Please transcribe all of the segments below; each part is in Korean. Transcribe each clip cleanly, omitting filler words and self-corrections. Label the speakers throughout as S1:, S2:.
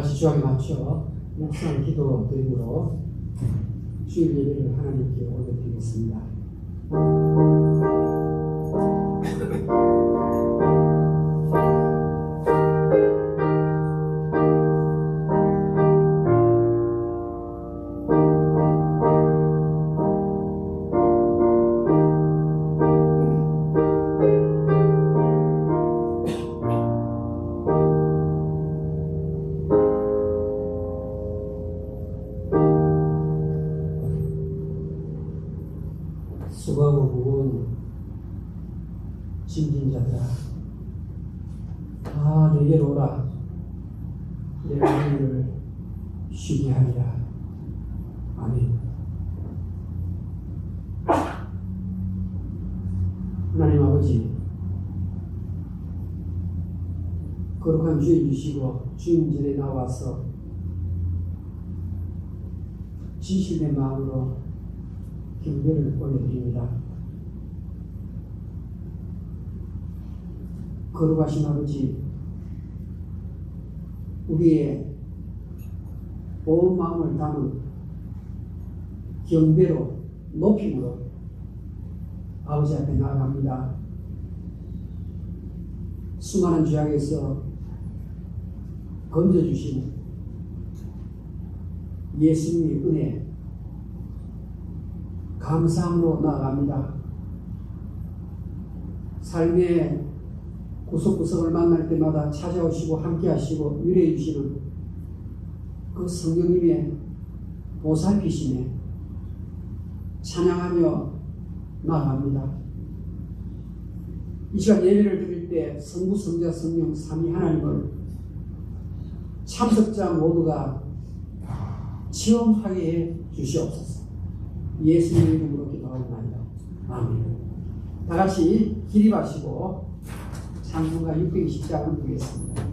S1: 같이 주하게 맞춰 묵상 기도 드림으로 주일 예배를 하나님께 올려드리겠습니다. 수고하고 무거운 짐진 자들아, 다 내게로 오라. 내가 너희를 쉬게 하리라. 아멘. 하나님 아버지, 거룩한 주일 주시고 주님 전에 나와서 진실된 마음으로 경배를 올려드립니다. 거룩하신 아버지, 우리의 온 마음을 담은 경배로 높임으로 아버지 앞에 나아갑니다. 수많은 죄악에서 건져주신 예수님의 은혜 감사함으로 나아갑니다. 삶의 구석구석을 만날 때마다 찾아오시고 함께하시고 위로해 주시는 그 성령님의 보살피심에 찬양하며 나아갑니다. 이 시간 예배를 드릴 때 성부, 성자, 성령 삼위 하나님을 참석자 모두가 체험하게 해 주시옵소서. 예수님의 이름으로 기도하옵나이다. 아멘. 다 같이 기립하시고 찬송가 620장을 부르겠습니다.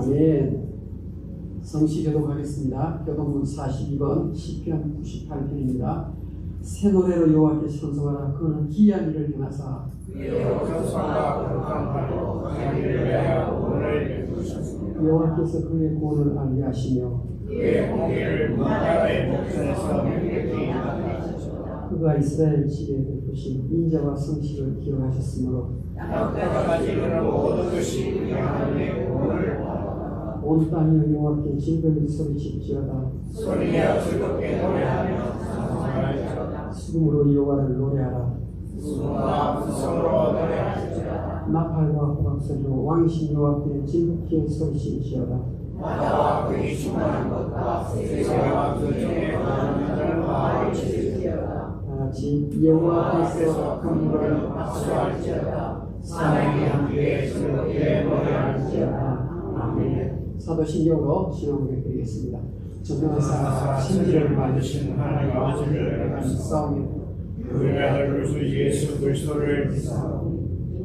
S1: 아멘. 성시 교독하겠습니다. 교독문 42번 시편 98편입니다. 새 노래로 여호와께 찬송하라. 그는 기이한 일을 행하사 여호와께서 그의 구원을 알게 하시며
S2: 그의 공의를 문화의 목전에서 명백히 나타내셨다.
S1: 그가 이스라엘 집에 베푸신 인자와 성실을 기억하셨으므로
S2: 양떼까지 그는 모든 것이 그의 하나님의 구원을 바라보라.
S1: 온 땅이 여호와께 즐거이 소리칠지어다.
S2: 소리내어 즐겁게 노래하며 찬송하리로다.
S1: 수금으로 여호와를 노래하라.
S2: 수금과 분성으로 노래하리로다.
S1: 나팔과 호박소리로 왕이신 여호와께 즐겁게 소리칠지어다.
S2: 바다와 그의 충만한 것과 세계와 그 중에 거하는 자들과 지을지어다.
S1: 다같이 여호와께서 강물을
S2: 박수할지어다. 사랑이 함께 즐겁게 노래할지어다. 아멘.
S1: 사도신경으로 신앙을 드리겠습니다. 전능하사 신지를 받으신
S2: 하나님 아버지를
S1: 감사하며
S2: 그의 아들 주 예수 그리스도를 믿사오니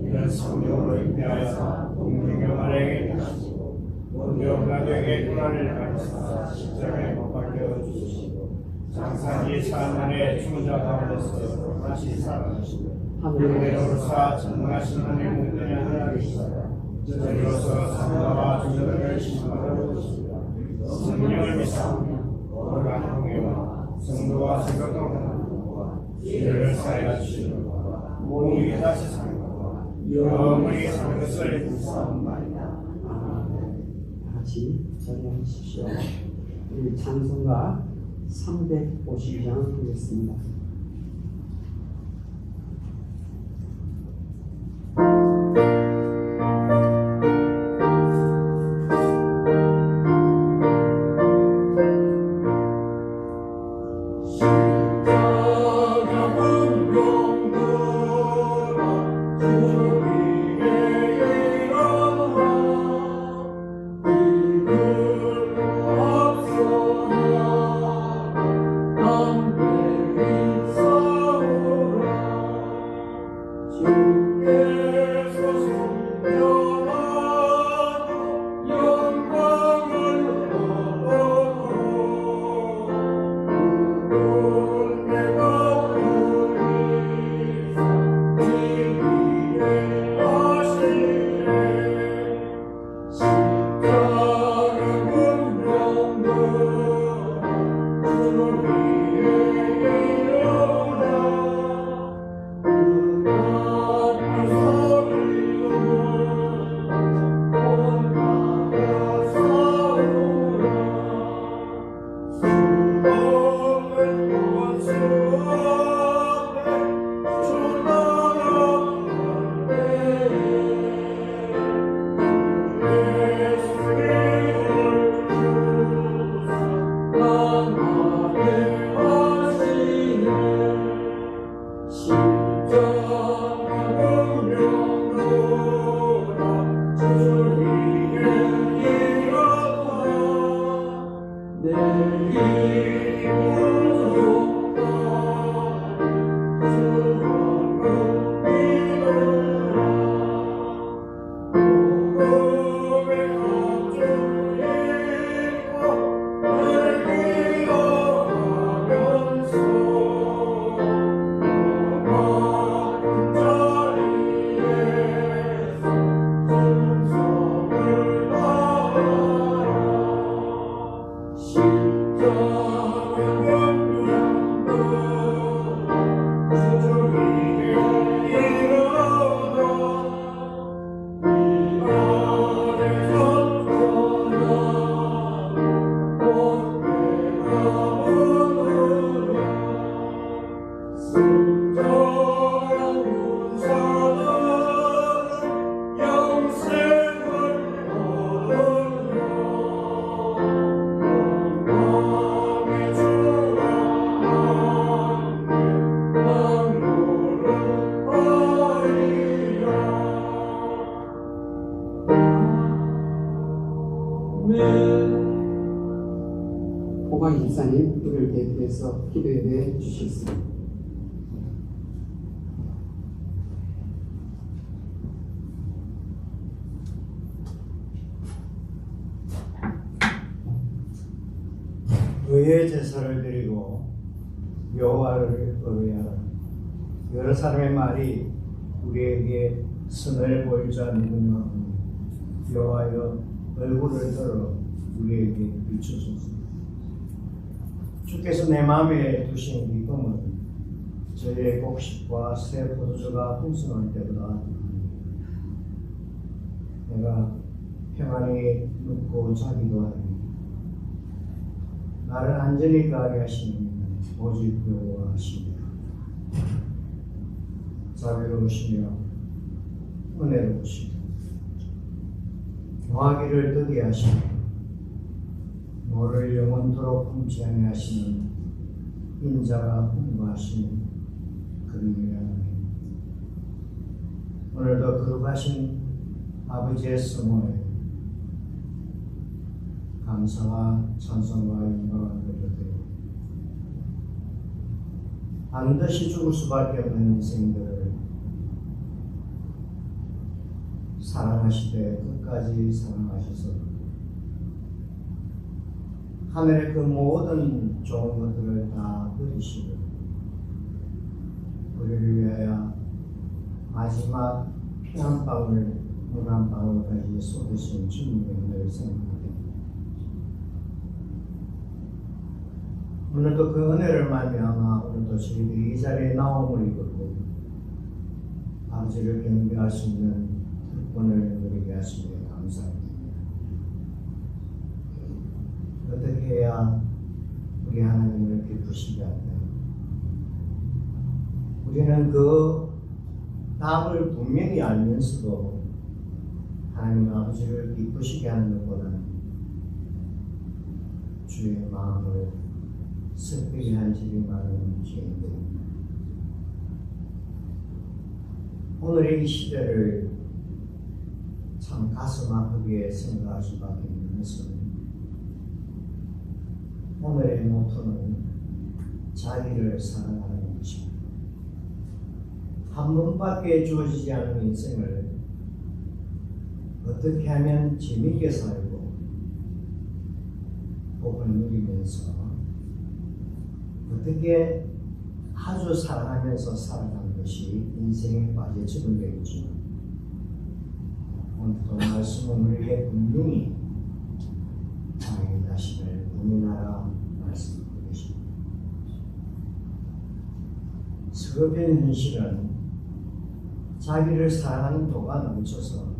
S2: 이는 성령으로 인하여서 동정의 말에게 하시고 원경 가정의 고난을 받으사 십자가에 못 박혀 주시고 장사기 4년의 충자 가운데서 다시 살아나시고 하늘에로서 전능하신 하나님의 문전에 하나님이시다. 저리로서 사자와 주자들을 심판하러 오시리라. 성령을 믿사오며 오늘과 공예와 성도와 생각과 죄를 사하여 주시는 것과 몸이 다시 사는 것과 영원히 사는 것을 믿사옵나이다.
S1: 같이 자리하십시오. 우리 찬송가 350장 하겠습니다. 호박 집사님 우리를 대표해서 기도해 주시겠습니다.
S3: 의의 제사를 드리고 여호와를 의뢰하라. 여러 사람의 말이 우리에게 선을 보일 자 누구냐. 여호와여 얼굴을 들어 우리에게 비추소서. 주께서 내 마음에 두신 기쁨은 저희의 곡식과 새 포도주가 풍성할 때보다 내가 평안히 눕고 자기도 하니 나를 안전히 가게 하시는 오직 여호와시니라. 자비로우시며 은혜로우시며 노하기를 뜨게 하시며 너를 영원토록 품지 아니하시는 인자가 풍부하신 그분이라. 오늘도 거룩하신 아버지의 성호에 감사와 찬송과 영광을 드리고 반드시 죽을 수밖에 없는 인생들을 사랑하시되 끝까지 사랑하셔서 하늘의 그 모든 좋은 것들을 다 버리시고 우리를 위하여 마지막 피 한 방울 물 한 방울까지 쏟으신 주님의 은혜를 생각합니다. 오늘도 그 은혜를 말미암아 오늘도 저희들이 이 자리에 나옴을 입었고 아버지를 경배할 수 있는 특권을 누리게 하시기에 감사합니다. 어떻게 해야 우리 하나님을 기쁘시게 할까요? 우리는 그 답을 분명히 알면서도 하나님 아버지를 기쁘시게 하는 것보다는 주의 마음을 슬프게 한 집이 많은 죄인들입니다. 오늘의 이 시대를 참 가슴 아프게 생각할 수밖에 없는 것은 오늘의 모토는 자기를 사랑하는 것입니다. 한 번밖에 주어지지 않은 인생을 어떻게 하면 재미있게 살고 복을 누리면서 어떻게 아주 사랑하면서 살아가는 것이 인생의 과제점이 되겠지만 오늘도 말씀은 우리에게 분명히 자기 자신을 고민하라 말씀하고 계십니다. 서글픈 현실은 자기를 사랑하는 도가 넘쳐서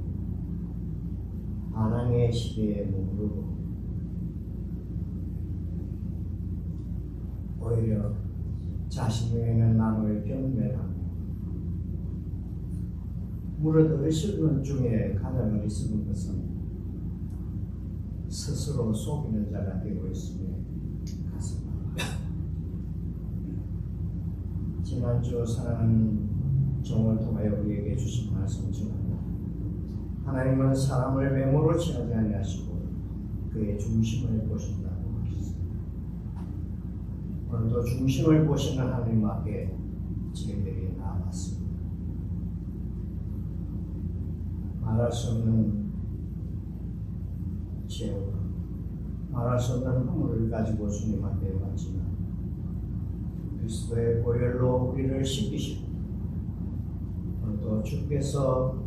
S3: 반항의 시대에 머무르고 오히려 자신 외에는 남을 경멸하고 무릇 어리석은 중에 가장 어리석은 것은 스스로 속이는 자가 되고 있음에 같습니다. 지난주 사랑하는 종을 통하여 우리에게 주신 말씀 중 하나님은 사람을 외모로 취하지 아니하시고 그의 중심을 보신다고 하셨습니다. 오늘도 중심을 보시는 하나님 앞에 저희들이 나아왔습니다. 말할 수 없는 죄와 말할 수 없는 허물을 가지고 주님 앞에 왔지만 그리스도의 보혈로 우리를 씻기시고 오늘도 주께서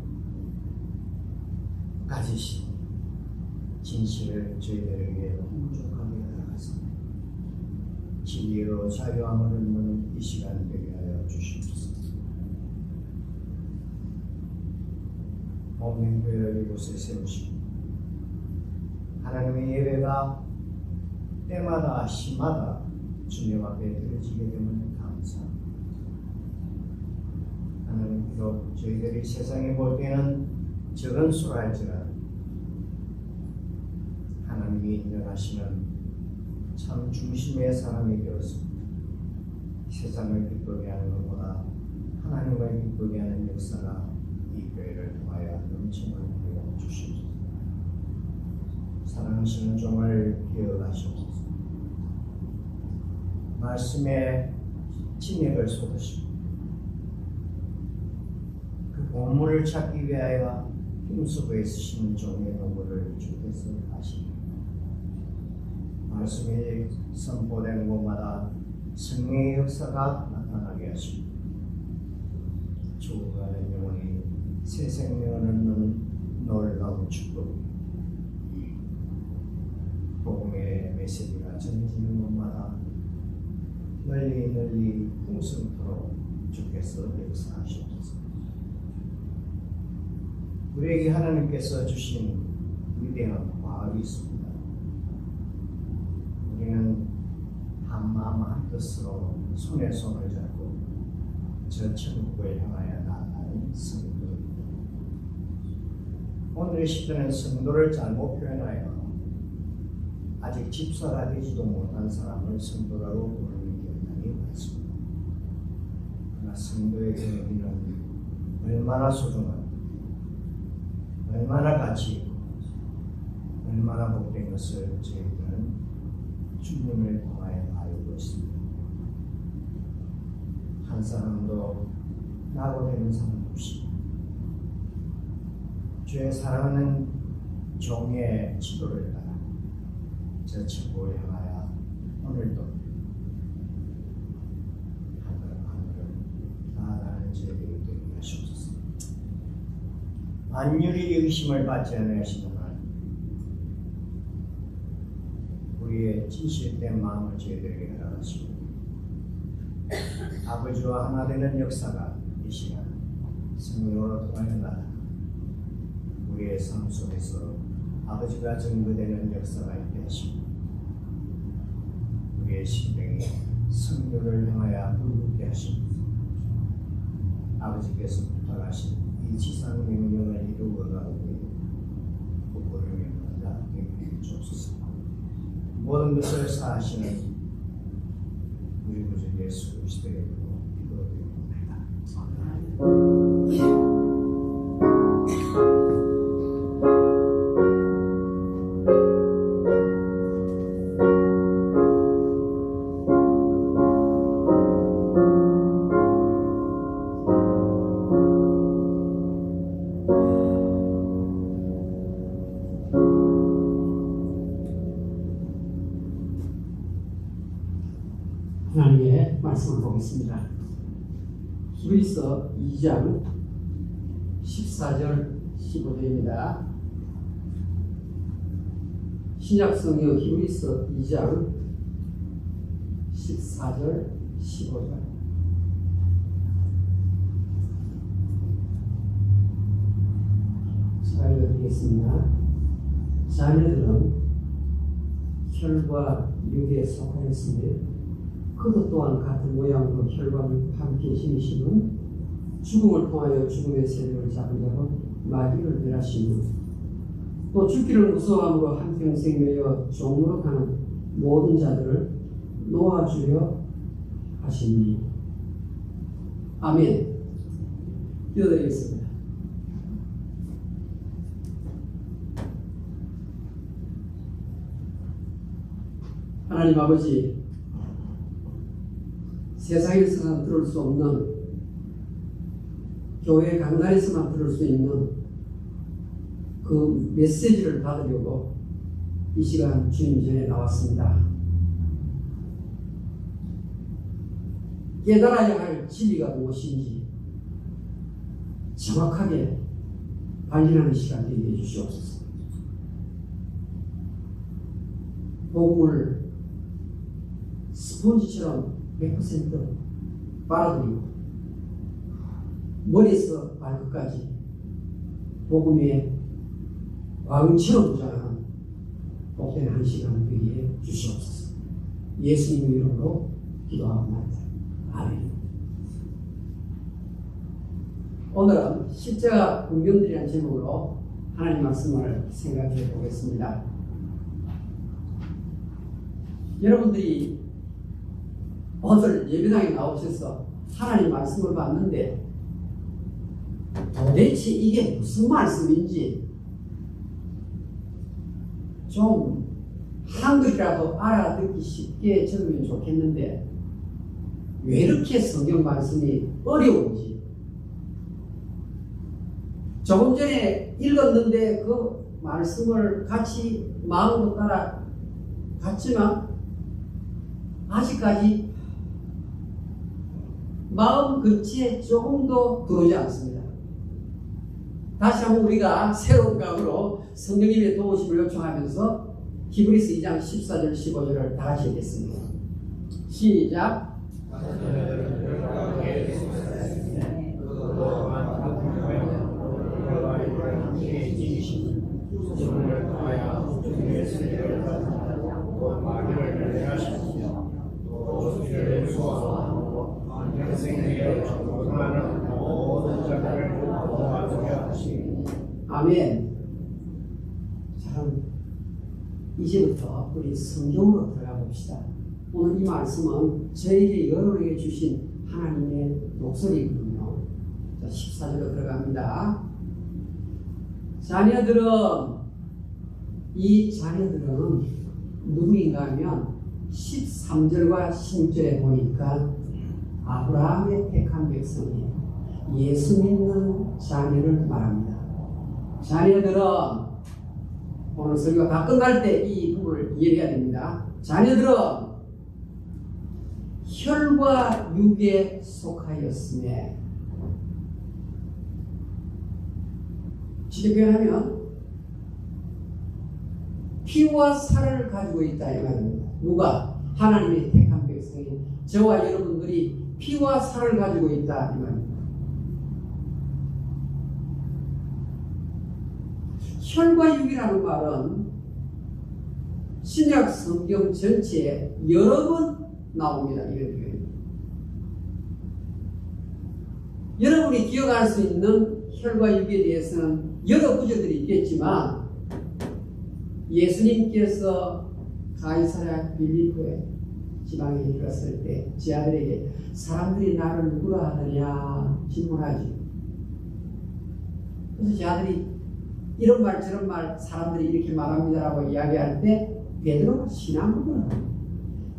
S3: 가지신 진실을 저희들을 위해 풍족하게 나가서 진리로 자유함을 얻는 이 시간 되게 하여 주시옵소서. 몸된 교회를 이곳에 세우시고 하나님의 예배가 때마다 시마다 주님 앞에 드려지게 되면 감사합니다. 하나님 비록 저희들이 세상에 볼 때는 적은 수라 할지라도 하나님이 인정하시는 참 중심의 사람이 되어서 세상을 기쁘게 하는 것보다 하나님을 기쁘게 하는 역사가 이 교회를 통하여 넘치는 하여 주시옵소서. 사랑하시는 종을 기억하시옵소서. 말씀에 진액을 쏟으시고 그 본물을 찾기 위하여 힘쓰고 있으시는 종의 노고를 주께서 하시니 말씀이 선포되는 곳마다 성령의 역사가 나타나게 하시고 죽어가는 영혼이 새 생명을 얻는 놀라운 축복, 복음의 메시지가 전해지는 곳마다 널리 널리 풍성토록 주께서 역사하시옵소서. 우리에게 하나님께서 주신 위대한 과학이 있습니다. 우리는 한 마음 한 뜻으로 손에 손을 잡고 저 천국을 향하여 나아가는 성도입니다. 오늘의 시편은 성도를 잘못 표현하여 아직 집사가 되지도 못한 사람을 성도라고 부르는 경향이 많습니다. 그러나 성도에게 우리는 얼마나 소중한, 얼마나 가치 있고 얼마나 복된 것을 저희들은 주님을 통하여 알고 있습니다. 한 사람도 나고 되는 사람 없이 주의 사랑하는 종의 지도를 따라 저 천국을 향하여 오늘도 한 걸음 한 걸음 나아가는 저희들이 되게 하시옵소서. 만유리 의심을 받지 않으시는 한 우리의 진실된 마음을 저희들에게 허락하시고 아버지와 하나 되는 역사가 이 시간 성령으로 통하여 나타나 우리의 삶 속에서 아버지가 증거되는 역사가 있게 하시고 우리의 심령이 성령을 향하여 불붙게 하시고 아버지께서 부탁하신 이 지상 명령을 이루어가기 복고를 명한다 되게 주옵소서. 모든 것을 사하시는 우리 구주 예수 그리스도의 이름으로 기도드립니다. 아멘.
S1: 하나님의 말씀을 보겠습니다. 히브리서 2장 14절 15절입니다. 신약성경 히브리서 2장 14절 15절. 제가 읽어드리겠습니다. 자녀들은 혈과 육에 속하였으며 그도 또한 같은 모양으로 혈과 함께 지니시는 죽음을 통하여 죽음의 세력을 잡은 자로 마귀를 멸하시며 또 죽기를 무서워함으로 한평생 매여 종으로 가는 모든 자들을 놓아주려 하시니. 아멘. 기도드리겠습니다. 하나님 아버지, 세상에서는 들을 수 없는, 교회 강단에서만 들을 수 있는 그 메시지를 받으려고 이 시간 주님 전에 나왔습니다. 깨달아야 할 진리가 무엇인지 정확하게 발견하는 시간 되게 해주시옵소서. 복음을 스폰지처럼 100% 빨아들이고 머리에서 발끝까지 복음의 왕처럼 무장하는 복된 한 시간 되게 주시옵소서. 예수님의 이름으로 기도합니다. 아멘. 오늘은 십자가 운명들이라는 제목으로 하나님 말씀을 생각해 보겠습니다. 여러분들이 오늘 예배당에 나오셔서 하나님 말씀을 봤는데 도대체 이게 무슨 말씀인지 좀 한글이라도 알아듣기 쉽게 적으면 좋겠는데 왜 이렇게 성경 말씀이 어려운지, 조금 전에 읽었는데 그 말씀을 같이 마음으로 따라 같지만 아직까지 마음 근처에 조금도 들어오지 않습니다. 다시 한번 우리가 새로운 각으로 성령님의 도우심을 요청하면서 히브리서 2장 14절 15절을 다 같이 읽겠습니다. 시작. 아멘. 자, 이제부터 우리 성경으로 들어가 봅시다. 오늘 이 말씀은 저에게 여러분에게 주신 하나님의 목소리거든요. 자, 14절로 들어갑니다. 이 자녀들은 누구인가 하면 13절과 16절에 보니까 아브라함의 택한 백성이에요. 예수 믿는 자녀를 말합니다. 자녀들은 오늘 설교가 다 끝날 때 이 부분을 이해해야 됩니다. 자녀들은 혈과 육에 속하였음에, 쉽게 표현하면 피와 살을 가지고 있다 이 말입니다. 누가? 하나님의 택한 백성이 저와 여러분들이 피와 살을 가지고 있다 이 말입니다. 혈과 육이라는 말은 신약 성경 전체에 여러 번 나옵니다. 여러분이 기억할 수 있는 혈과 육에 대해서는 여러 구절들이 있겠지만, 예수님께서 가이사랴 빌립보에 지방에 이르렀을 때 제 아들에게 사람들이 나를 누구라 하느냐 질문하지. 그래서 제 아들이 이런 말 저런 말 사람들이 이렇게 말합니다라고 이야기할 때 베드로가 신앙을 합니다.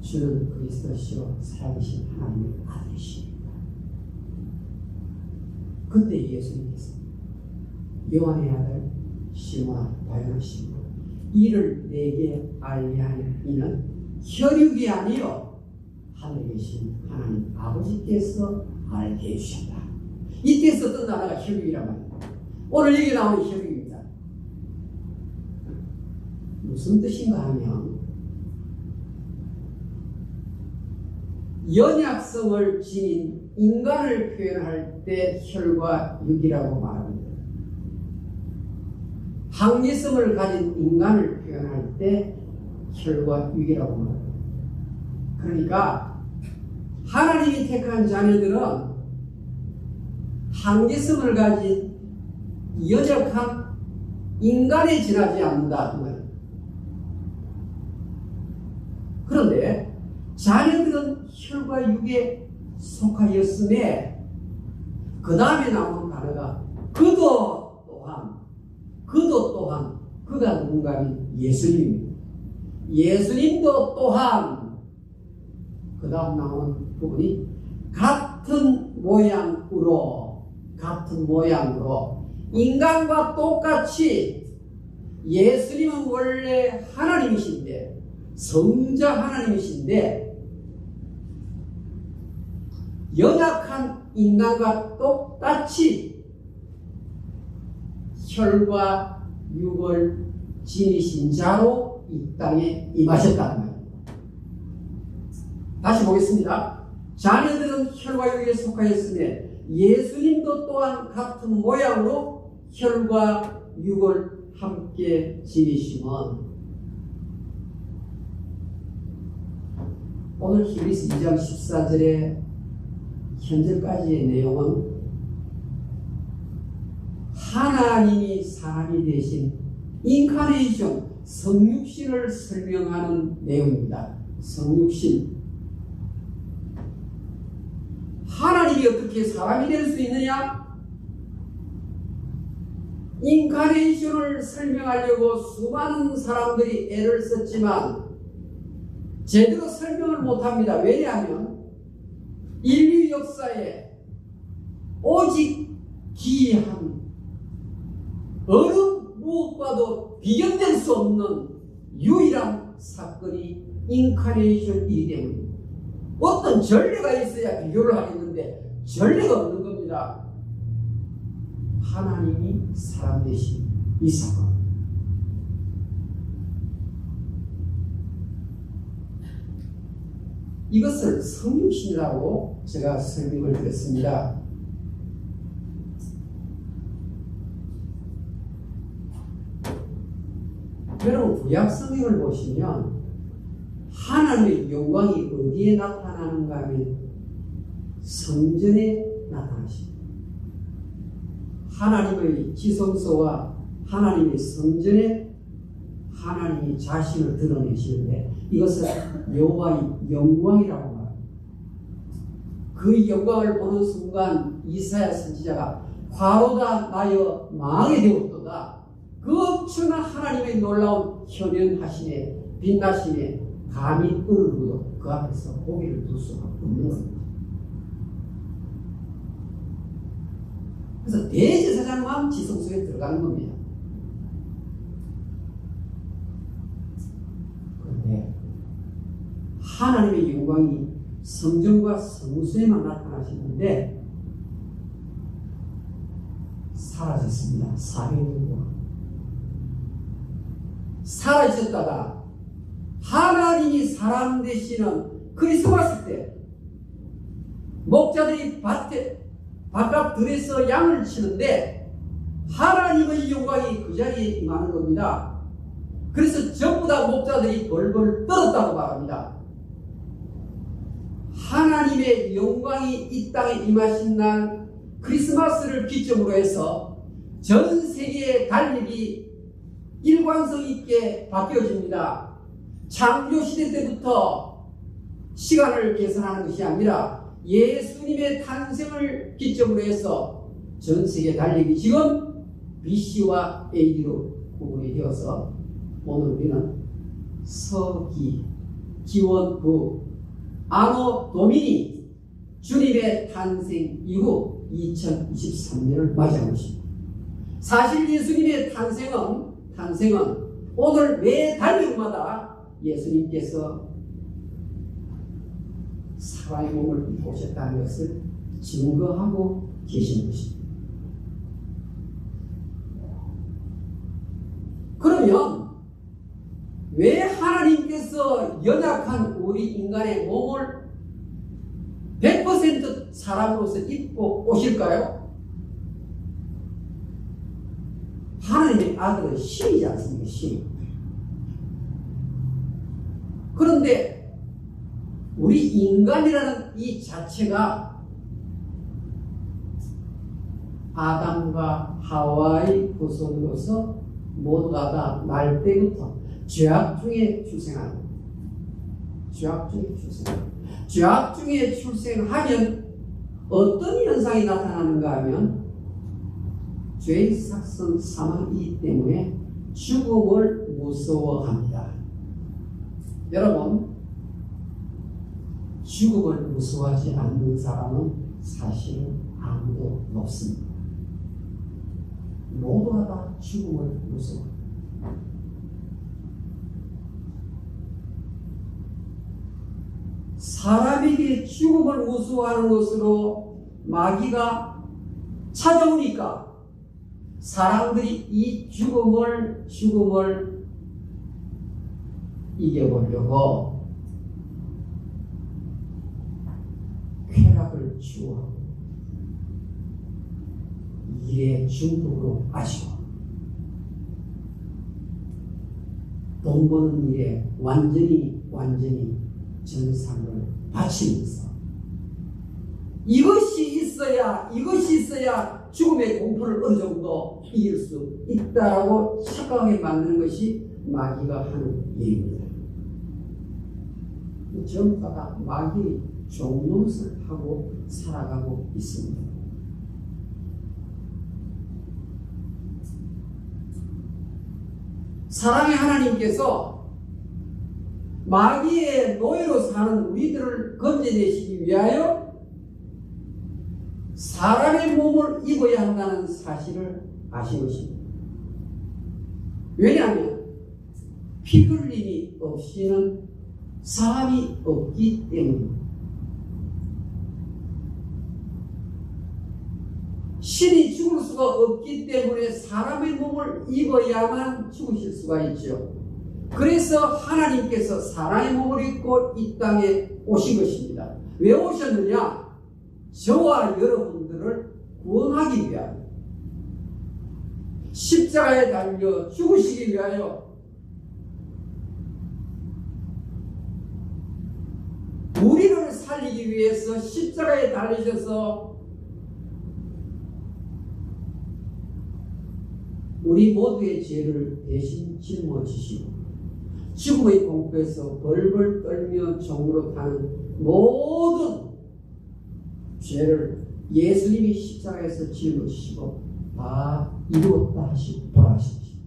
S1: 주는 그리스도시요 살아계신 하나님의 아들이십니다. 그때 예수님께서 요한의 아들 시몬아 바요나 시몬아, 이를 내게 알게 하는 이는 혈육이 아니요 하늘에 계신 하나님 아버지께서 알게 해주셨다. 이때 썼던 단어가 혈육이란 말입니다. 오늘 여기 나오는 혈육입니다. 무슨 뜻인가 하면 연약성을 지닌 인간을 표현할 때 혈과 육이라고 말합니다. 항리성을 가진 인간을 표현할 때 혈과 육이라고 말합니다. 그러니까 하나님이 택한 자녀들은 항리성을 가진 연약한 인간에 지나지 않는다. 그런데 자녀들은 혈과 육에 속하였음에, 그 다음에 나오는 단어가 그도 또한 그가 누군가 하면 예수님입니다. 예수님도 또한, 그 다음 나오는 부분이 같은 모양으로 인간과 똑같이, 예수님은 원래 하나님이신데, 성자 하나님이신데 연약한 인간과 똑같이 혈과 육을 지니신 자로 이 땅에 임하셨다는 말입니다. 다시 보겠습니다. 자녀들은 혈과 육에 속하였으며 예수님도 또한 같은 모양으로 혈과 육을 함께 지니심은, 오늘 히브리서 2장 14절의 현재까지의 내용은 하나님이 사람이 되신 인카네이션, 성육신을 설명하는 내용입니다. 성육신. 하나님이 어떻게 사람이 될 수 있느냐? 인카네이션을 설명하려고 수많은 사람들이 애를 썼지만 제대로 설명을 못합니다. 왜냐하면 인류 역사에 오직 기이한, 어느 무엇과도 비견될 수 없는 유일한 사건이 인카네이션이기 때문에 어떤 전례가 있어야 비교를 하겠는데 전례가 없는 겁니다. 하나님이 사람 되신 이 사건. 이것을 성육신이라고 제가 설명을 드렸습니다. 여러분 구약 성경을 보시면 하나님의 영광이 어디에 나타나는가 하면 성전에 나타나십니다. 하나님의 지성소와 하나님의 성전에 하나님이 자신을 드러내시는데 이것을 여호와의 영광이라고 말합니다. 그 영광을 보는 순간 이사야 선지자가 과로다 나여 망하게 되었도다. 그 엄청난 하나님의 놀라운 현현하심에 빛나심에 감히 어느 누구도 그 앞에서 고개를 둘 수가 없는 겁니다. 그래서 대제사장만 지성소에 들어가는 겁니다. 그런데 하나님의 영광이 성전과 성소에만 나타나시는데 사라졌습니다. 400년 동안 사라졌다가 하나님이 사람 되시는 크리스마스 때 목자들이 바깥 들에서 양을 치는데 하나님의 영광이 그 자리에 임하는 겁니다. 그래서 전부 다 목자들이 벌벌 떨었다고 말합니다. 하나님의 영광이 이 땅에 임하신 날 크리스마스를 기점으로 해서 전 세계의 달력이 일관성 있게 바뀌어집니다. 창조시대 때부터 시간을 계산하는 것이 아니라 예수님의 탄생을 기점으로 해서 전 세계 달력이 지금 BC와 AD로 구분이 되어서 오늘 우리는 서기, 기원부, 아노 도미니 주님의 탄생 이후 2023년을 맞이하고 있습니다. 사실 예수님의 탄생은 오늘 매 달력마다 예수님께서 사람의 몸을 입고 오셨다는 것을 증거하고 계시는 것입니다. 그러면 왜 하나님께서 연약한 우리 인간의 몸을 100% 사람으로서 입고 오실까요? 하나님의 아들은 신이지 않습니까? 신. 그런데 우리 인간이라는 이 자체가 아담과 하와의 후손으로서 모두가 다 날 때부터 죄악 중에 출생하는 죄악 중에 출생하면 어떤 현상이 나타나는가 하면 죄의 삭선 사망이기 때문에 죽음을 무서워합니다. 여러분, 죽음을 무서워하지 않는 사람은 사실은 아무도 없습니다. 모두가 다 죽음을 무서워합니다. 사람에게 죽음을 무서워하는 것으로 마귀가 찾아오니까 사람들이 이 죽음을 이겨보려고 쾌락을 추구하고 일에 중독으로 빠지고 돈 버는 일에 완전히 전상을 바치면서 이것이 있어야 죽음의 공포를 어느 정도 이길 수 있다고 착각하게 만드는 것이 마귀가 하는 일입니다. 전부 다 마귀의 종노릇을 하고 살아가고 있습니다. 사랑의 하나님께서 마귀의 노예로 사는 우리들을 건져내시기 위하여 사람의 몸을 입어야 한다는 사실을 아신 것입니다. 왜냐하면 피 흘림이 없이는 사함이 없기 때문입니다. 신이 죽을 수가 없기 때문에 사람의 몸을 입어야만 죽으실 수가 있죠. 그래서 하나님께서 사람의 몸을 입고 이 땅에 오신 것입니다. 왜 오셨느냐? 저와 여러분들을 구원하기 위하여, 십자가에 달려 죽으시기 위하여, 우리를 살리기 위해서 십자가에 달리셔서 우리 모두의 죄를 대신 짊어지시고 죽음의 공포에서 벌벌 떨며 종으로 타는 모든 죄를 예수님이 십자가에서 짊어지시고 다 이루었다 하시고 돌아가시죠.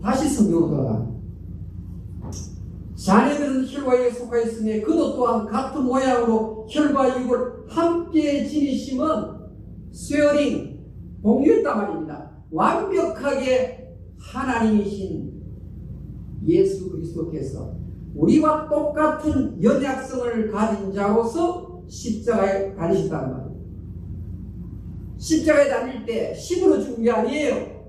S1: 다시 성경으로 돌아갑니다. 자네들은 혈과 육에 속하였으니 그도 또한 같은 모양으로 혈과 육을 함께 지니심은 쉐어링, 공유했단 말입니다. 완벽하게 하나님이신 예수 그리스도께서 우리와 똑같은 연약성을 가진 자로서 십자가에 달리셨다는 말입니다. 십자가에 달릴 때 힘으로 죽은 게 아니에요.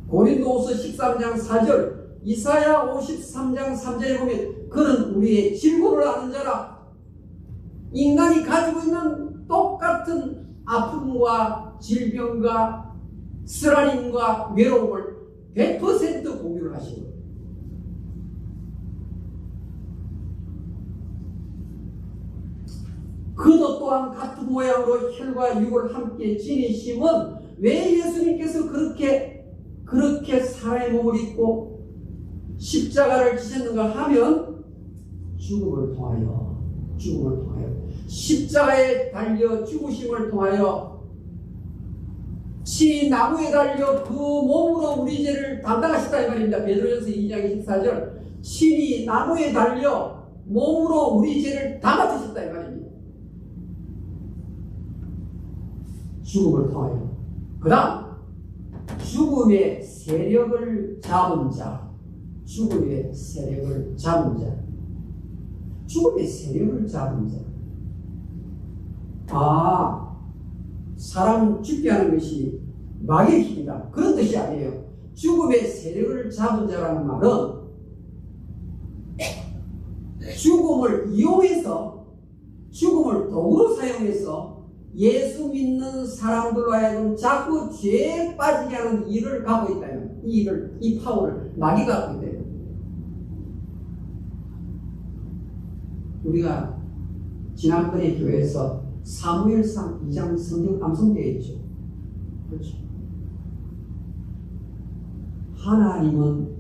S1: 고린도후서 13장 4절, 이사야 53장 3절에 보면 그는 우리의 질고를 아는 자라. 인간이 가지고 있는 똑같은 아픔과 질병과 쓰라림과 외로움을 100% 공유를 하신 거예요. 그도 또한 같은 모양으로 혈과 육을 함께 지니심은 왜 예수님께서 그렇게 사람의 몸을 입고 십자가를 지셨는가 하면 죽음을 통하여 십자가에 달려 죽으심을 통하여 친히 나무에 달려 그 몸으로 우리 죄를 담당하셨다 이 말입니다. 베드로전서 2장 24절, 친히 나무에 달려 몸으로 우리 죄를 다 맡으셨다 이 말입니다. 죽음을 통하여. 그 다음 죽음의 세력을 잡은 자, 죽음의 세력을 잡은 자, 죽음의 세력을 잡은 자. 사람 죽게 하는 것이 마귀의 힘이다, 그런 뜻이 아니에요. 죽음의 세력을 잡은 자라는 말은 죽음을 이용해서, 죽음을 도구로 사용해서 예수 믿는 사람들로 하여금 자꾸 죄에 빠지게 하는 일을 갖고 있다면, 이 파워를 마귀가 갖고 있다. 우리가 지난번에 교회에서 사무엘상 2장 성경 암송되어 있죠. 그렇죠. 하나님은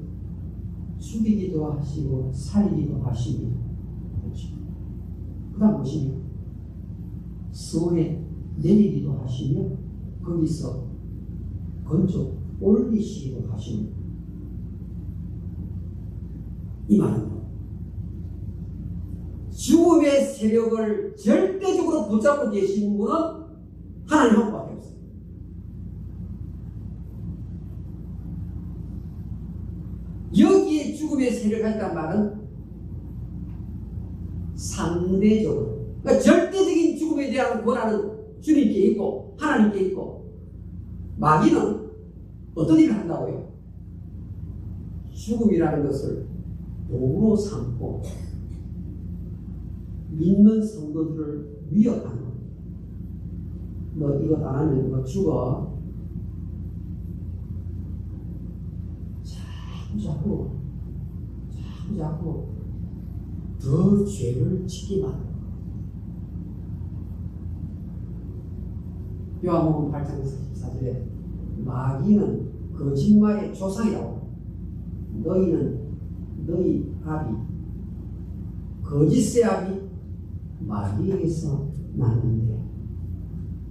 S1: 죽이기도 하시고 살리기도 하십니다. 그렇죠. 그 다음 무엇입니까? 수원에 내리기도 하시며 거기서 건져 올리시기도 하십니다. 이 말은 죽음의 세력을 절대적으로 붙잡고 계신 분은 하나님 한 분밖에 없어요. 여기에 죽음의 세력을 가졌다는 말은 상대적으로, 그러니까 절대적인 죽음에 대한 권한은 주님께 있고 하나님께 있고, 마귀는 어떤 일을 한다고요? 죽음이라는 것을 도구로 삼고 믿는 성도들을 위협하는 겁니다. 너 이것 안 하면 너 죽어. 자꾸 더 죄를 짓기만 합니다. 요한복음 8장 44절에 마귀는 거짓말의 조상이라고, 너희 아비, 거짓의 아비 마귀에게서 났는데,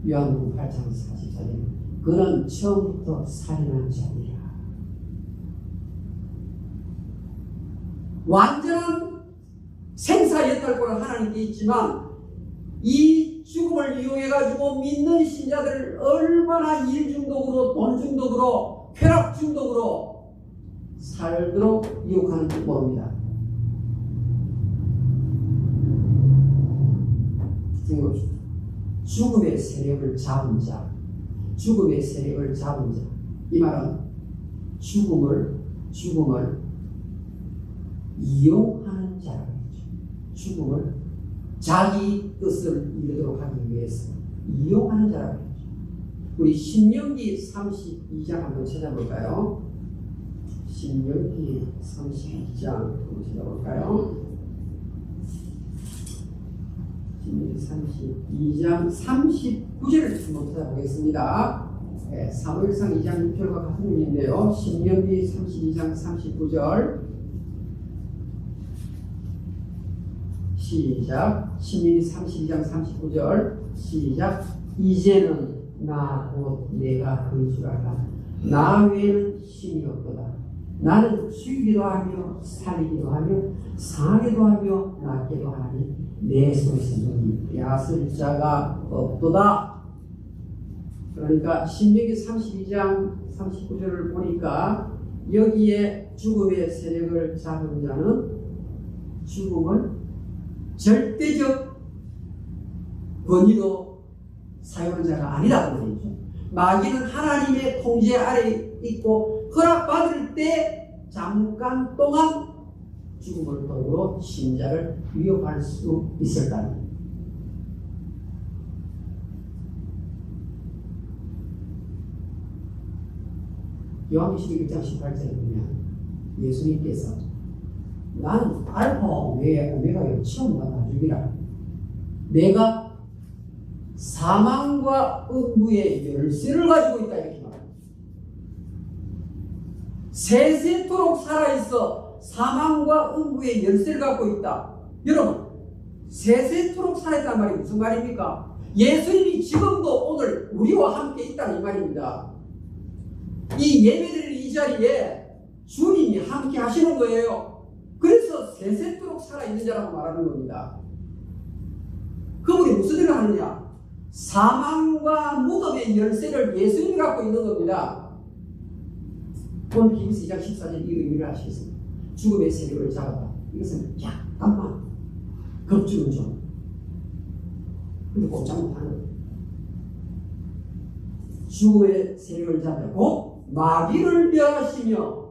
S1: 요한복음 8장 44절에 그는 처음부터 살인한 자니라. 완전한 생사연달권은 하나님께 있지만 이 죽음을 이용해가지고 믿는 신자들을 얼마나 일 중독으로, 돈 중독으로, 쾌락 중독으로 살도록 유혹하는 줄 모릅니다. 생각합시다. 죽음의 세력을 잡은 자, 죽음의 세력을 잡은 자. 이 말은 죽음을 이용하는 자라고 했죠. 죽음을 자기 뜻을 이루도록 하기 위해서 이용하는 자라고 했죠. 우리 신명기 32장 한번 찾아볼까요? 신명기 32장 한번 찾아볼까요? 신명기 32장 39절을 한번 찾아보겠습니다. 네, 사무엘상 2장 6절과 같은 의미인데요. 신명기 32장 39절 시작. 신명기 32장 39절 시작. 이제는 나 곧 내가 그인 줄 알아. 나 외에는 신이 없도다. 나는 죽이기도 하며 살리기도 하며 상하기도 하며 낫기도 하니 내 손에서 너희 빼앗을 자가 없도다. 그러니까 신명기 32장 39절을 보니까 여기에 죽음의 세력을 잡은 자는 죽음을 절대적 권위로 사용하는 자가 아니라고 말이죠. 마귀는 하나님의 통제 아래 있고 허락받을 때 잠깐 동안 죽음을 도구로 신자를 위협할 수 있을까요? 요한계시록 1장 18절에 보면 예수님께서 나는 알파 오메가의 처음과 나중이라. 내가 사망과 음부의 열쇠를 가지고 있다 이렇게 말합니다. 세세토록 살아있어 사망과 음부의 열쇠를 갖고 있다. 여러분, 세세토록 살아있다는 말이 무슨 말입니까? 예수님이 지금도 오늘 우리와 함께 있다는 이 말입니다. 이 예배드리는 이 자리에 주님이 함께 하시는 거예요. 그래서 세세토록 살아있는 자라고 말하는 겁니다. 그분이 무슨 일을 하느냐? 사망과 무덤의 열쇠를 예수님이 갖고 있는 겁니다. 오늘 히브리서 2장 14절 이 의미를 아시겠습니까? 죽음의 세력을 잡았다. 이것은 약간만 겁주는 좀. 근데 꼼짝 못하는 거예요. 죽음의 세력을 잡고 마귀를 멸하시며,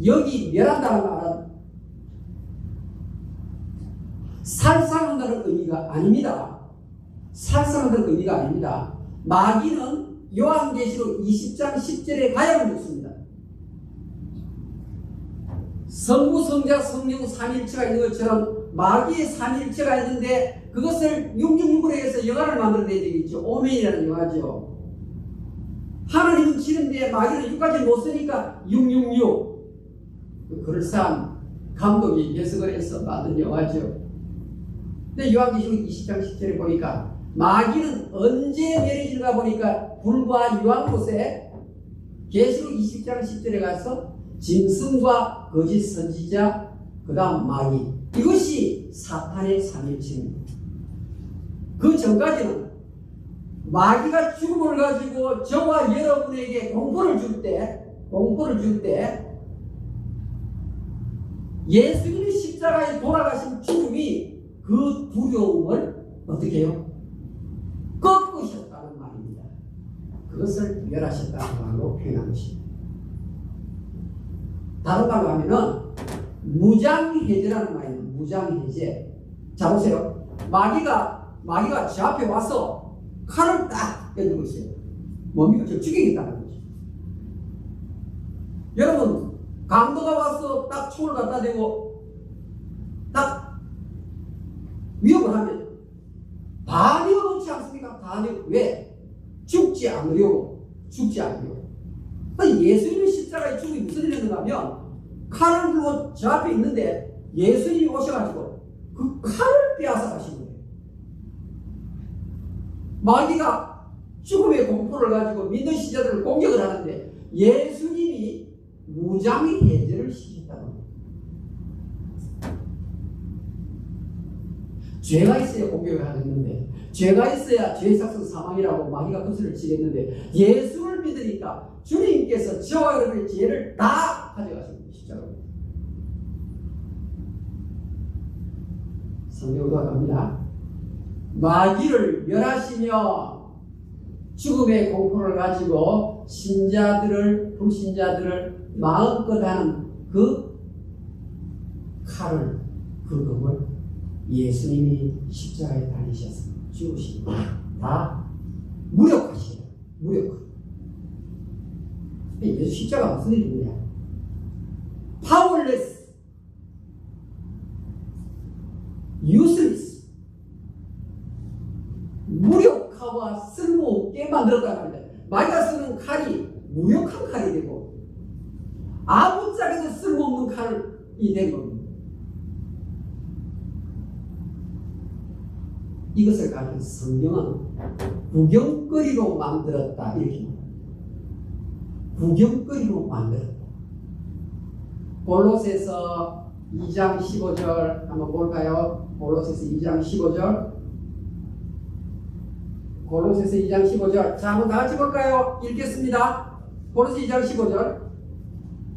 S1: 여기 멸한다는 말은 살상한다는 의미가 아닙니다. 살상한다는 의미가 아닙니다. 마귀는 요한계시록 20장 10절에 가야만 좋습니다. 성부, 성자, 성령 삼일체가 있는 것처럼 마귀의 삼일체가 있는데 그것을 666으로 해서 영화를 만들어내야 되겠죠. 오멘이라는 영화죠. 하나님은 7인데 마귀는 6까지 못 쓰니까 666. 그럴싸한 감독이 해석을 해서 만든 영화죠. 근데 요한계시록 20장 10절에 보니까 마귀는 언제 내려지는가 보니까 불과 유한 곳에 계시록 20장 10절에 가서 짐승과 거짓 선지자, 그 다음 마귀, 이것이 사탄의 삼일체입니다. 그 전까지는 마귀가 죽음을 가지고 저와 여러분에게 공포를 줄 때 예수님의 십자가에 돌아가신 죽음이 그 두려움을 어떻게 해요? 꺾으셨다는 말입니다. 그것을 멸하셨다는 말로 표현한 것입니다. 다른 말로 하면은 무장해제라는 말입니다. 무장해제. 자 보세요. 마귀가 제 앞에 와서 칼을 딱 빼는 것이에요. 뭡니까? 저 죽이겠다는 거죠. 여러분, 강도가 와서 딱 총을 갖다 대고 딱 위협을 하면 다 내어놓지 않습니까? 다 내어. 왜? 죽지 않으려고. 아니, 예수님의 십자가의 죽음이 무슨 일이었는가 하면 칼을 들고 저 앞에 있는데 예수님이 오셔가지고 그 칼을 빼앗아 가신 거예요. 마귀가 죽음의 공포를 가지고 믿는 신자들을 공격을 하는데 예수님이 무장의 해제를 시켰다는 거예요. 죄가 있어야 공격을 하겠는데, 죄가 있어야 죄의 삭은 사망이라고 마귀가 그슬을 치겠는데, 예수를 믿으니까 주님께서 저와 여러분의 죄를 다 가져가신 십자가입니다. 성경으로 갑니다. 마귀를 멸하시며 죽음의 공포를 가지고 신자들을, 불신자들을 마음껏 하는 그 칼을, 그 검을 예수님이 십자가에 달리셔서 죽으시고 다 무력화시켜요. 무력화. 예수 십자가 무슨 일이냐? powerless, useless, 무력화와 쓸모없게 만들었단 말이야. 마귀가 쓰는 칼이 무력한 칼이 되고 아무짝에도 쓸모없는 칼이 된 겁니다. 이것을 가진 성경은 구경거리로 만들었다 이렇게 말합니다. 구경거리로 만들었다. 골로새서 2장 15절 한번 볼까요? 골로새서 2장 15절. 골로새서 2장 15절. 자, 한번 다 같이 볼까요? 읽겠습니다. 골로새 2장 15절.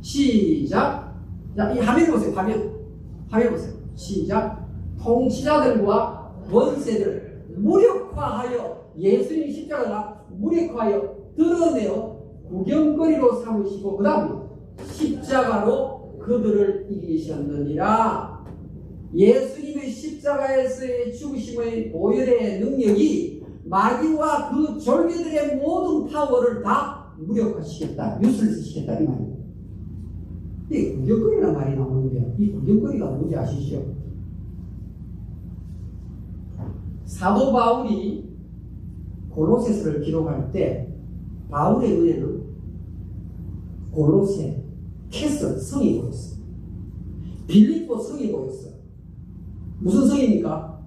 S1: 시작. 자, 이 화면 보세요. 화면 보세요. 시작. 통치자들과 원세들 무력화하여, 예수님 십자가가 무력화하여 드러내어 구경거리로 삼으시고 그 다음 십자가로 그들을 이기셨느니라. 예수님의 십자가에서의 죽으심의 보혈의 능력이 마귀와 그 졸개들의 모든 파워를 다 무력화시켰다, 유술시켰다 이 말입니다. 이 구경거리라는 말이 나오는데요, 이 구경거리가 뭔지 아시죠? 사도 바울이 골로새서를 기록할 때 바울의 눈에는 골로새, 캐슬 성이 보였어. 빌립보 성이 보였어. 무슨 성입니까?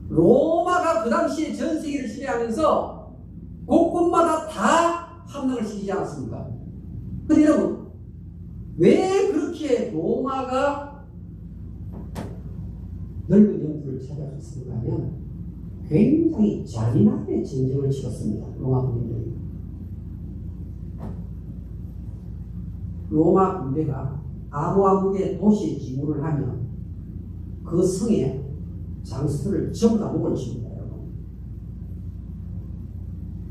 S1: 로마가 그 당시에 전 세계를 지배하면서 곳곳마다 다 함락을 시키지 않았습니까? 근데 여러분, 왜 그렇게 로마가 넓은 영토를 찾아갔습니까 하면 굉장히 잔인하게 전쟁을 치렀습니다. 로마 군인들이. 로마 군대가 아무아무게 도시에 진군을 하면 그 성에 장수들을 전부 다 목을 칩니다.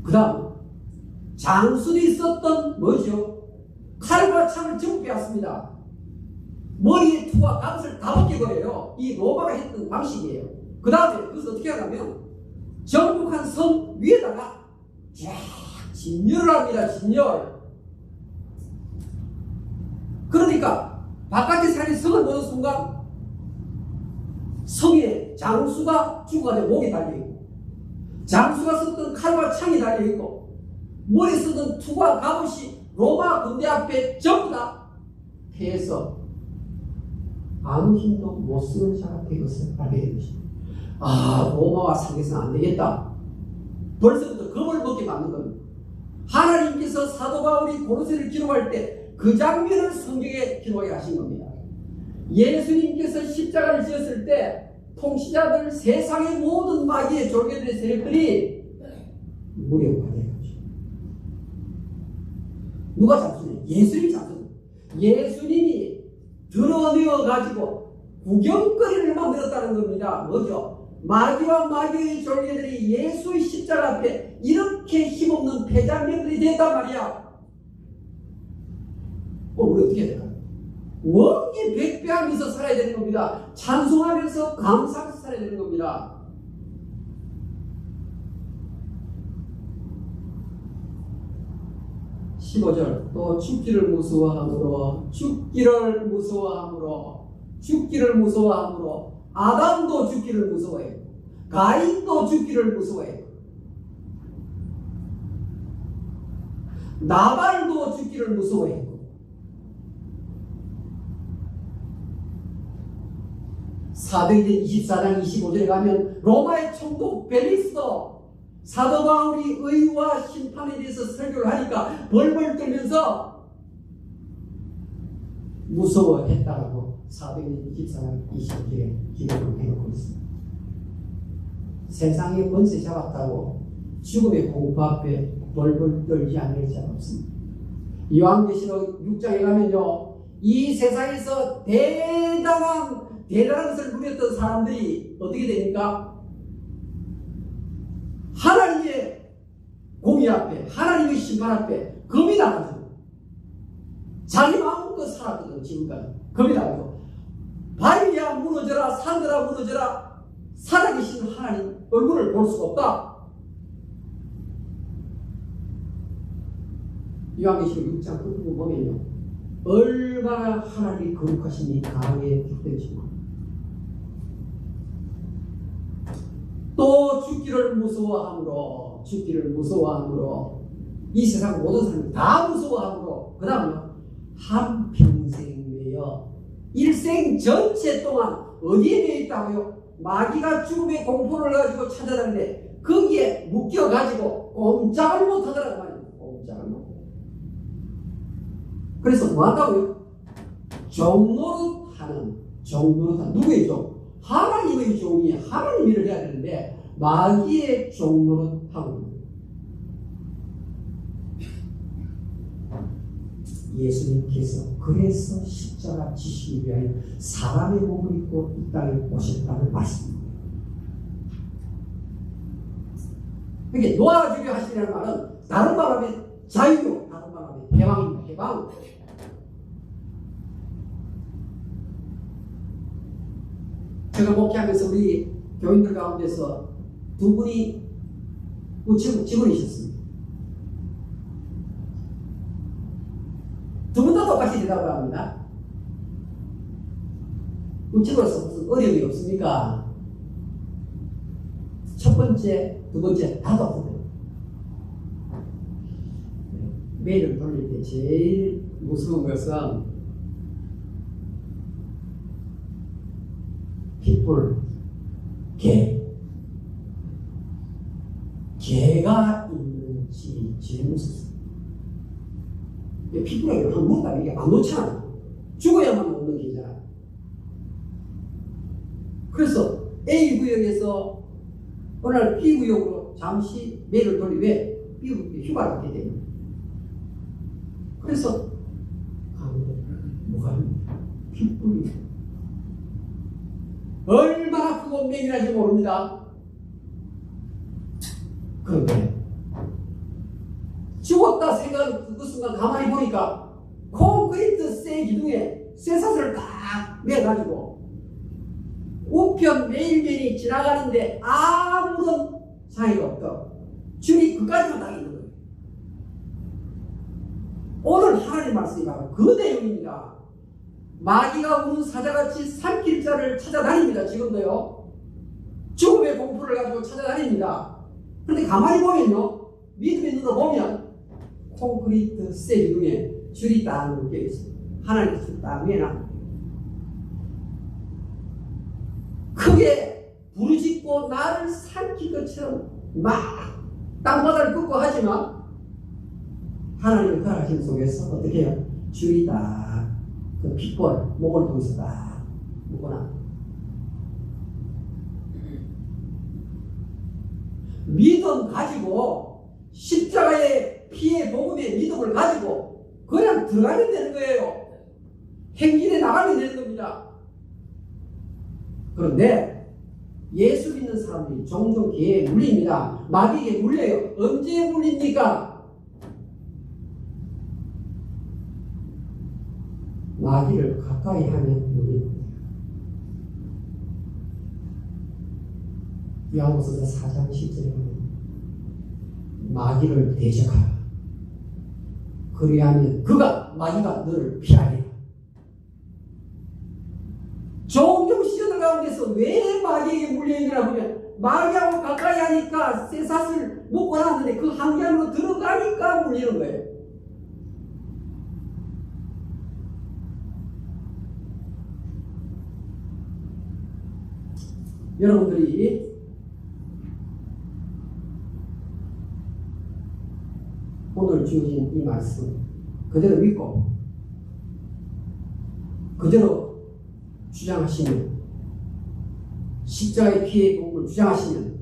S1: 그 다음 장수들이 썼던 뭐죠? 칼과 창을 전부 빼앗습니다. 머리에 투와 값을 다 벗겨버려요. 이 로마가 했던 방식이에요. 그 다음에 그것을 어떻게 하냐면 정복한 성 위에다가 쫙 진열을 합니다. 진열. 그러니까 바깥에 사는 성을 보는 순간 성에 장수가 죽어가지고 목이 달려있고 장수가 썼던 칼과 창이 달려있고 머리에 쓰던 투과 갑옷이 로마 군대 앞에 전부 다 패해서 아무 힘도 못 쓰는 자가 된 것을 알게 된 것입니다. 아, 로마와 상대해서는 안 되겠다. 벌써부터 겁을 먹게 만든 겁니다. 하나님께서 사도 바울이 골로새를 기록할 때 그 장면을 성경에 기록하게 하신 겁니다. 예수님께서 십자가를 지었을 때 통치자들, 세상의 모든 마귀의 졸개들의 세력들이 무력화되어 가죠. 누가 장수냐? 예수님이 장수. 예수님이 드러내어 가지고 구경거리를 만들었다는 겁니다. 뭐죠? 마귀와 마귀의 졸개들이 예수의 십자가 앞에 이렇게 힘없는 패장면들이 됐단 말이야. 우리 어떻게 해야 될까요? 원기 백배하면서 살아야 되는 겁니다. 찬송하면서 감사하면서 살아야 되는 겁니다. (15절) 또 죽기를 무서워함으로 아담도 죽기를 무서워해. 가인도 죽기를 무서워해. 나발도 죽기를 무서워해. 사도행전 24장 25절에 가면 로마의 총독 벨리스도 사도 바울이 의와 심판에 대해서 설교를 하니까 벌벌 떨면서 무서워했다라고 사도행전 24장 25절에 기록을 해놓고 있습니다. 세상의 권세 잡았다고 죽음의 공포 앞에 벌벌 떨지 않을 자가 없습니다. 요한계시록 6장에 가면요, 이 세상에서 대단한 것을 누렸던 사람들이 어떻게 됩니까? 하나님의 공의 앞에, 하나님의 심판 앞에 겁이 나가지고 자기 마음껏 살았거든. 지금까지 겁이 나가지고 바위야 무너져라, 산들아 무너져라, 살아계신 하나님 얼굴을 볼 수가 없다. 요한계시록 6장 끝부분 보면요, 얼마나 하나님이 거룩하심이 강하게 기록되지만 또 죽기를 무서워함으로 이 세상 모든 사람이 다 무서워함으로, 그 다음에 한평생 매여 일생 전체 동안 어디에 매여 있다고요? 마귀가 죽음의 공포를 가지고 찾아다니는데 거기에 묶여가지고 꼼짝을 못하더라고 말이에요. 꼼짝을 못하고. 그래서 뭐 한다고요? 종노릇하는 누구의 종? 하나님의 종이 하나님 일을 해야 되는데 마귀의 종노릇하고. 예수님께서 그래서 십자가 지시기 위하여 사람의 몸을 입고 이 땅에 오셨다는 말씀입니다. 그러니까 놓아주려 하시라는 말은 다른 말하면 자유요, 다른 말하면 해방입니다. 해방. 제가 목회하면서 우리 교인들 가운데서 두 분이 직원이셨습니다. 두 분 다 똑같이 대답을 합니다. 우측으로서 무슨 어려움이 없습니까? 첫 번째, 두 번째 다 똑같아요. 메일을 돌릴 때 제일 무서운 것은 핏불, 개가 있는지 제일 무섭습니다. 핏불이 한 번도 이게 안 놓잖아. 죽어야만 놓는 게잖아. 그래서 A구역에서 어느 날 B구역으로 잠시 메일을 돌리 왜? B구역에 휴가를 가게 돼요. 그래서 뭐가 핏불이 얼마나 크고 맹인한지 모릅니다. 그런데 죽었다 생각하는 그 순간 가만히 보니까 콘크리트 쇠 기둥에 쇠사슬을 딱 매가지고 우편 매일매일이 지나가는데 아무런 장애가 없다. 줄이 그까지만 딱 있는 거예요. 오늘 하나님 말씀이 바로 그 내용입니다. 마귀가 우는 사자같이 삼킬 자를 찾아다닙니다. 지금도요. 죽음의 공포를 가지고 찾아다닙니다. 그런데 가만히 보면요, 믿음의 눈으로 보면 콘크리트 쇠 기둥에 줄이 딱 묶여 있습니다. 하나님께서 딱 매나 크게 부르짖고 나를 삼킬 것처럼 막 땅바닥을 긋고 하지만 하나님의 허락하심 속에서 어떻게 해요? 줄이 딱 그 핏볼 목을 통해서 딱 묶어놔. 믿음 가지고 십자가의 피의 복음의 믿음을 가지고 그냥 들어가면 되는 거예요. 행진에 나가면 되는 겁니다. 그런데 예수 믿는 사람들이 종종 개에 물립니다. 마귀에게 물려요. 언제 물립니까? 마귀를 가까이 하면 물립니다. 요한복음 4장 10절에 보면 마귀를 대적하라. 그리하면 마귀가 너를 피하리라. 종종 시절 가운데서 왜 마귀에게 물려있느냐 보면 마귀하고 가까이 하니까 쇠사슬 묶어놨는데 그 한계안으로 들어가니까 물리는 거예요. 여러분들이 오늘 주어진 이 말씀 그대로 믿고 그대로 주장하시면, 십자가의 피의 복음을 주장하시면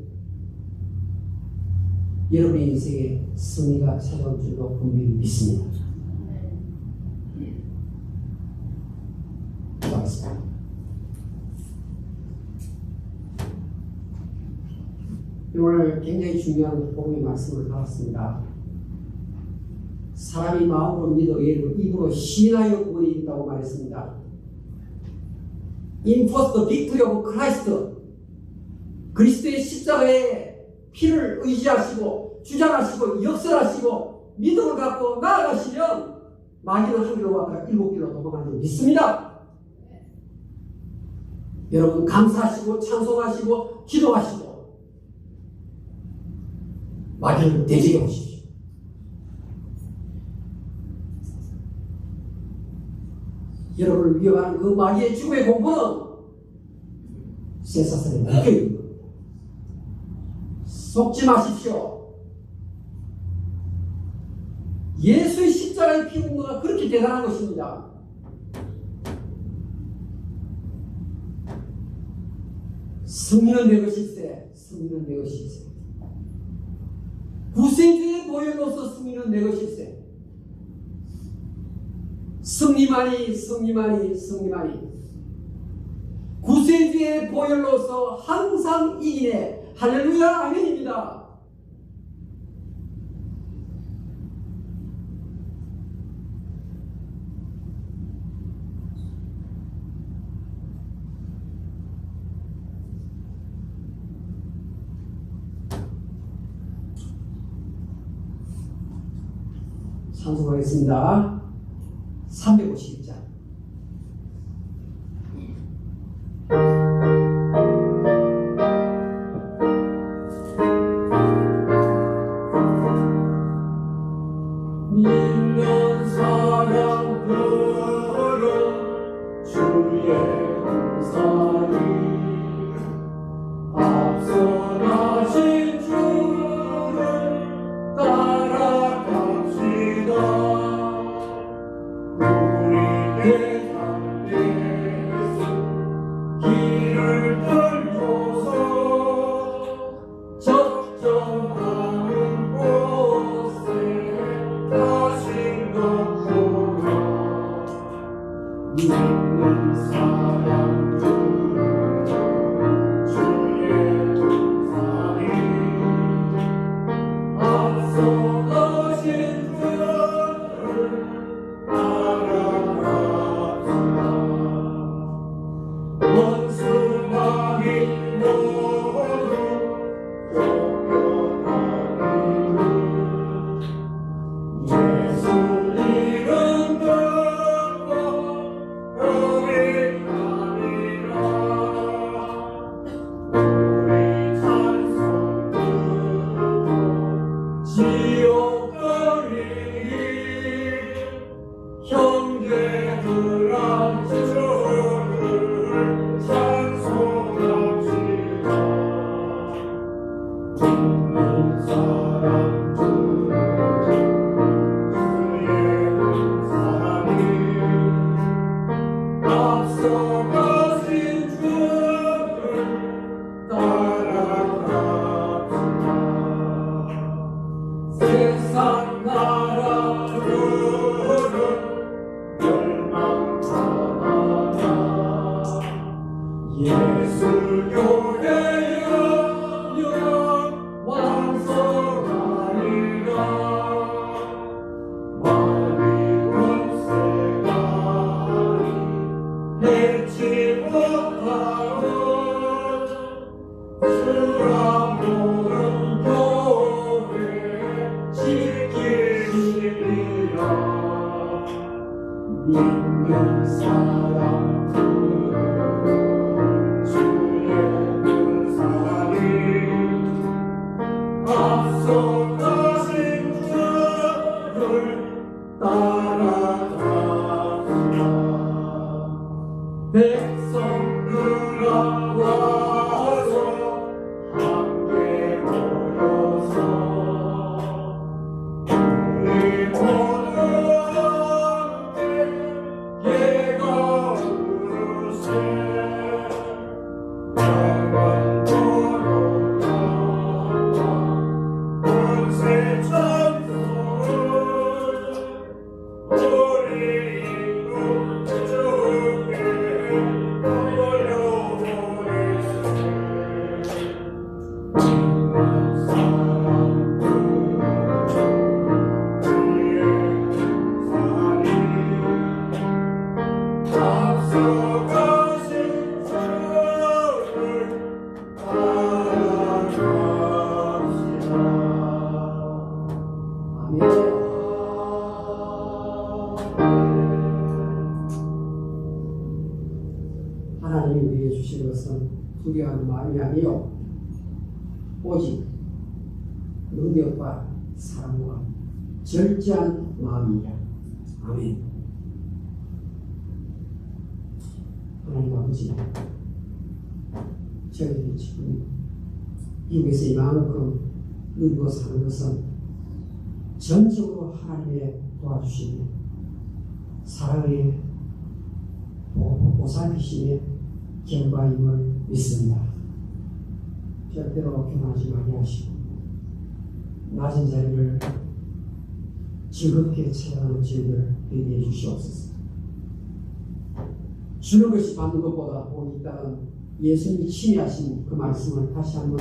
S1: 여러분의 인생에 승리가 찾아올 줄로 분명히 믿습니다. 기도하겠습니다. 오늘 굉장히 중요한 복음의 말씀을 받았습니다. 사람이 마음으로 믿어 입으로 신하여 구원이 있다고 말했습니다. Enforce the victory of Christ. 그리스도의 십자가에 피를 의지하시고 주장하시고 역설하시고 믿음을 갖고 나아가시면 마귀는 한 길로 왔다가 7길로 도망가는 줄 믿습니다. 여러분 감사하시고 찬송하시고 기도하시고 마귀를 대적해 보십시오. 여러분을 위협하는 그 마귀의 죽음의 공포는 쇠사슬에 묶여 있는 겁니다. 속지 마십시오. 예수의 십자가의 피 운동가 그렇게 대단한 것입니다. 승리는 내 것일세. 승리는 내 것일세. 구세주의 보혈로서 승리는 내 것일세. 승리만이 승리만이 승리만이 구세주의 보혈로서 항상 이기네. 할렐루야 아멘입니다. 찬송하겠습니다. 352장.
S2: 믿는 사람들은 주의 은사를 앞서 가신 주를 따라갑시다. 우리의 삶에서 길을 들고서 적정하는 곳에 가신 것보다 믿는 사람들은 주의 은사를 앞서 가신 주를 따라갑시다. 원수마귀 모두 쫓겨나리라. 예수 이름 듣고 병이 나리라. 우리 찬송 듣고 지옥 가리니 형제들아 주를 찬송합시다. 믿는 사람들은 주의 은사를 앞서 가신 주를 따라갑시다. 세상 나라들은 멸망하나 예수 교회 영영 완성하리라. 마귀 권세가리 해치 못하고 주라 모든 교회 지키시리라. 믿는 사람들은 주의 은사를 앞서 가신 주를 따라갑시다. 백성들아 와서 함께 모여서 우리 모두 함께 예가 부르세. 강원도로 나와 온
S1: 주시는 것은 두려워하는 마음이 아니요 오직 능력과 사랑과 절제한 마음이라. 아멘. 하나님 아버지, 저희들이 지금 미국에서 이만큼 누리고 사는 것은 전적으로 하나님의 도와주심에 사랑의 보살피심의 결과임을 믿습니다. 절대로 교만하지 마니하시고 낮은 자리를 즐겁게 찾아가는 저희를 되게 해 주시옵소서. 주는 것이 받는 것보다 복이 있다는 예수님이 친히하신 그 말씀을 다시 한번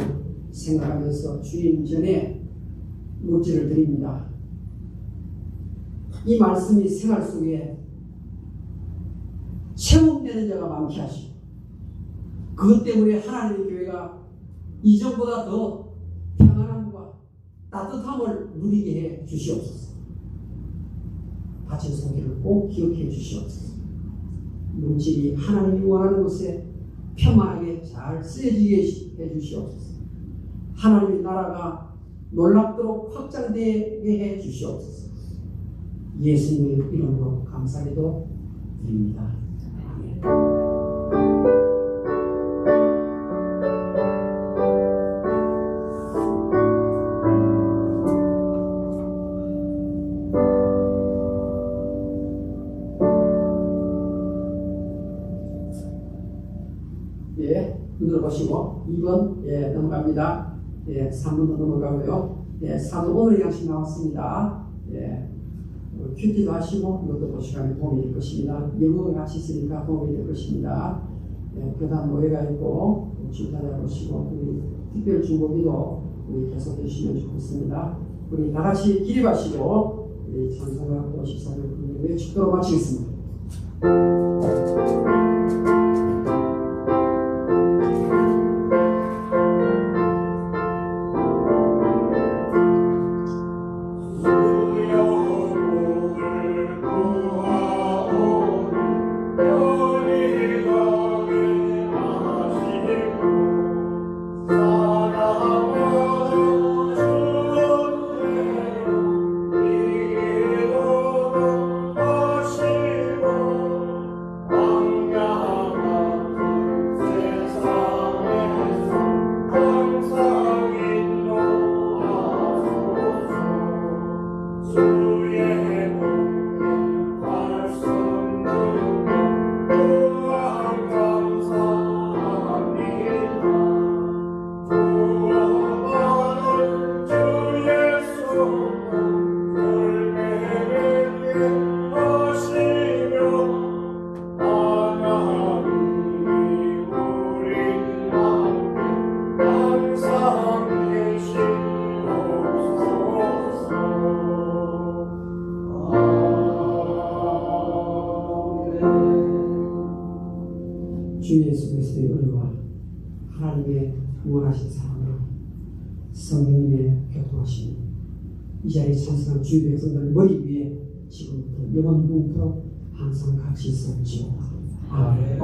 S1: 생각하면서 주님 전에 물질을 드립니다. 이 말씀이 생활 속에 체험되는 자가 많게 하시고 그것 때문에 하나님의 교회가 이전보다 더 평안함과 따뜻함을 누리게 해 주시옵소서. 다친 손길을 꼭 기억해 주시옵소서. 물질이 하나님이 원하는 곳에 편안하게 잘 쓰여지게 해 주시옵소서. 하나님의 나라가 놀랍도록 확장되게 해 주시옵소서. 예수님의 이름으로 감사기도 드립니다. 아멘. 눈을 보시고 2번 넘어갑니다. 3번도 넘어가고요. 4번 오늘의 양식 나왔습니다. 큐티도 하시고 이것도 보시면 도움이 될 것입니다. 영어가 같이 있으니까 도움이 될 것입니다. 교단 모여가 있고 주단을 보시고 우리 특별 중보기도 우리 계속해 주시면 좋겠습니다. 우리 다 같이 기립하시고 우리 찬송하고 식사를 부르는 축도로 마치겠습니다. 주 예수 그리스도의 은혜와 하나님의 무한하신 사랑으로 성령님의 교통하심이 이 자리에 참석한 주의 백성들 머리 위에 지금부터 영원부터 항상 같이 있을지어다. 아멘.